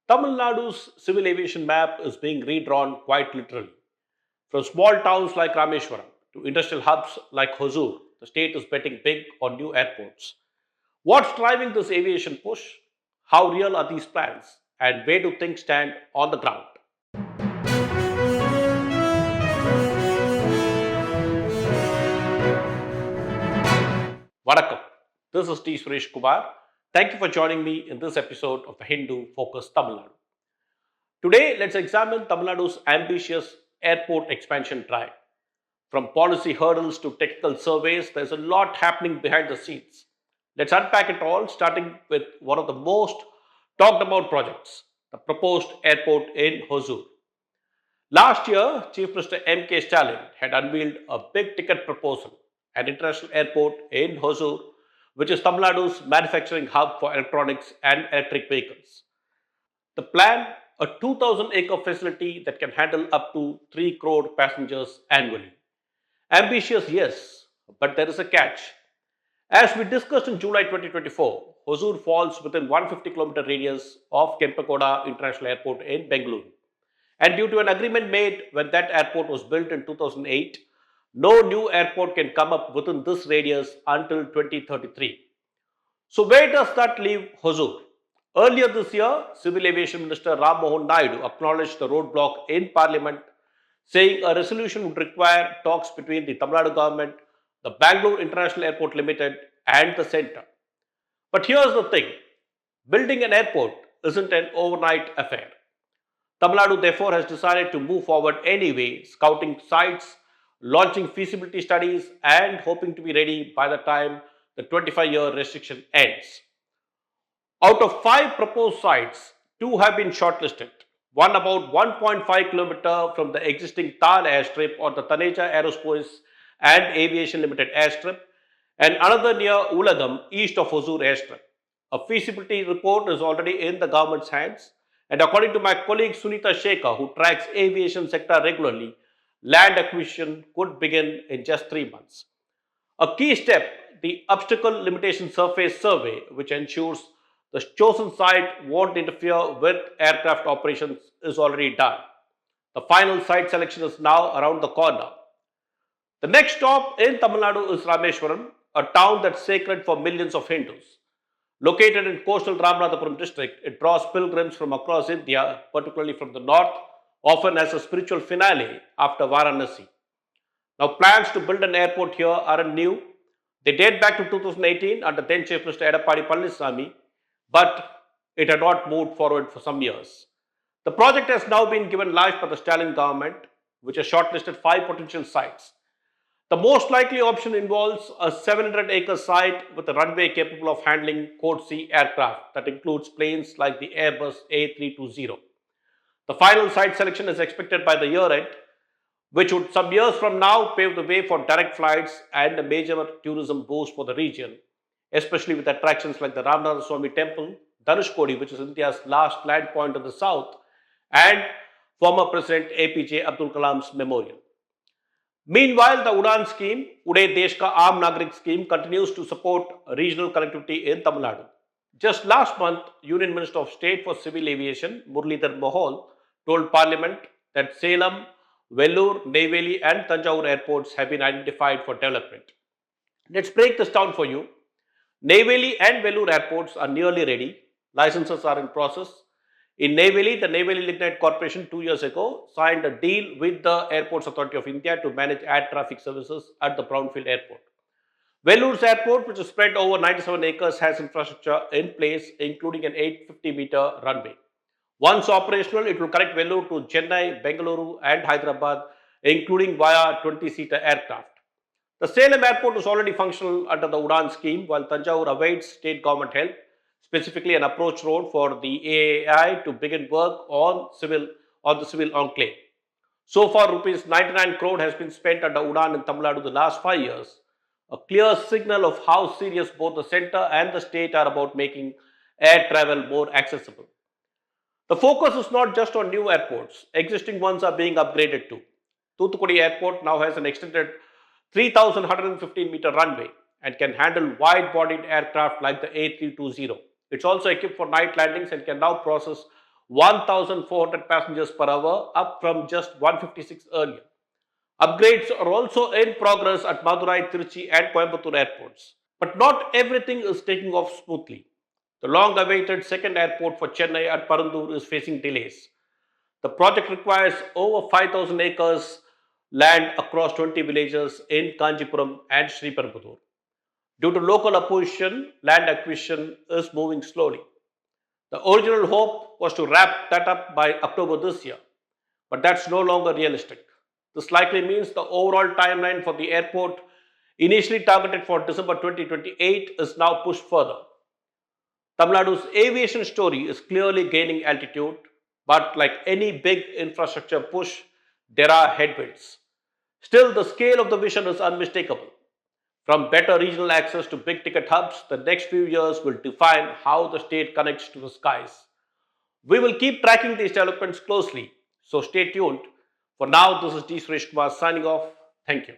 Tamil Nadu's civil aviation map is being redrawn quite literally. From small towns like Rameswaram to industrial hubs like Hosur, the state is betting big on new airports. What's driving this aviation push? How real are these plans? And where do things stand on the ground? Vanakkam. This is T. Suresh Kumar. Thank you for joining me in this episode of the Hindu Focus Tamil Nadu. Today, let's examine Tamil Nadu's ambitious airport expansion drive. From policy hurdles to technical surveys, there's a lot happening behind the scenes. Let's unpack it all, starting with one of the most talked about projects, the proposed airport in Hosur. Last year, Chief Minister M.K. Stalin had unveiled a big ticket proposal, an international airport in Hosur, which is Tamil Nadu's manufacturing hub for electronics and electric vehicles. The plan, a 2,000-acre facility that can handle up to 3 crore passengers annually. Ambitious, yes, but there is a catch. As we discussed in July 2024, Hosur falls within 150-kilometer radius of Kempakoda International Airport in Bengaluru. And due to an agreement made when that airport was built in 2008, no new airport can come up within this radius until 2033. So where does that leave Hosur? Earlier this year, Civil Aviation Minister Ram Naidu acknowledged the roadblock in Parliament, saying a resolution would require talks between the Tamil Nadu government, the Bangalore International Airport Limited, and the centre. But here's the thing, building an airport isn't an overnight affair. Tamil Nadu therefore has decided to move forward anyway, scouting sites, launching feasibility studies, and hoping to be ready by the time the 25-year restriction ends. Out of 5 proposed sites, 2 have been shortlisted. One about 1.5 kilometer from the existing Tal airstrip or the Taneja Aerospace and Aviation Limited airstrip, and another near Ulagam, east of Hosur airstrip. A feasibility report is already in the government's hands, and according to my colleague Sunita Shekhar, who tracks aviation sector regularly, land acquisition could begin in just 3 months. A key step, the obstacle limitation surface survey, which ensures the chosen site won't interfere with aircraft operations, is already done. The final site selection is now around the corner. The next stop in Tamil Nadu is Rameswaram, a town that's sacred for millions of Hindus. Located in coastal Ramanathapuram district, it draws pilgrims from across India, particularly from the north, often as a spiritual finale after Varanasi. Now, plans to build an airport here aren't new. They date back to 2018 under then Chief Minister Edappadi Palaniswamy, but it had not moved forward for some years. The project has now been given life by the Stalin government, which has shortlisted 5 potential sites. The most likely option involves a 700-acre site with a runway capable of handling Code C aircraft that includes planes like the Airbus A320. The final site selection is expected by the year end, which would some years from now pave the way for direct flights and a major tourism boost for the region, especially with attractions like the Rameswaram temple, Dhanushkodi, which is India's last land point in the south, and former President APJ Abdul Kalam's memorial. Meanwhile, the UDAN scheme, Uday Desh Ka Aam Nagrik scheme, continues to support regional connectivity in Tamil Nadu. Just last month, Union Minister of State for Civil Aviation, Muralidhar Mohol, told Parliament that Salem, Vellore, Neyveli and Tanjavur airports have been identified for development. Let's break this down for you. Neyveli and Vellore airports are nearly ready. Licenses are in process. In Neyveli, the Neyveli Lignite Corporation 2 years ago signed a deal with the Airports Authority of India to manage air traffic services at the Brownfield Airport. Vellore's airport, which is spread over 97 acres, has infrastructure in place, including an 850-meter runway. Once operational, it will connect Vellore to Chennai, Bengaluru and Hyderabad, including via 20-seater aircraft. The Salem airport is already functional under the UDAN scheme, while Tanjavur awaits state government help, specifically an approach road for the AAI to begin work on the civil enclave. So far, rupees 99 crore has been spent under UDAN in Tamil Nadu the last 5 years, a clear signal of how serious both the centre and the state are about making air travel more accessible. The focus is not just on new airports, existing ones are being upgraded too. Thoothukudi Airport now has an extended 3,115-meter runway and can handle wide-bodied aircraft like the A320. It's also equipped for night landings and can now process 1,400 passengers per hour, up from just 156 earlier. Upgrades are also in progress at Madurai, Tiruchi, and Coimbatore airports. But not everything is taking off smoothly. The long awaited second airport for Chennai at Parandur is facing delays. The project requires over 5,000 acres land across 20 villages in Kanjipuram and Sriperumbudur. Due to local opposition, land acquisition is moving slowly. The original hope was to wrap that up by October this year, but that's no longer realistic. This likely means the overall timeline for the airport, initially targeted for December 2028, is now pushed further. Tamil Nadu's aviation story is clearly gaining altitude, but like any big infrastructure push, there are headwinds. Still, the scale of the vision is unmistakable. From better regional access to big ticket hubs, the next few years will define how the state connects to the skies. We will keep tracking these developments closely, so stay tuned. For now, this is D. Suresh Kumar signing off. Thank you.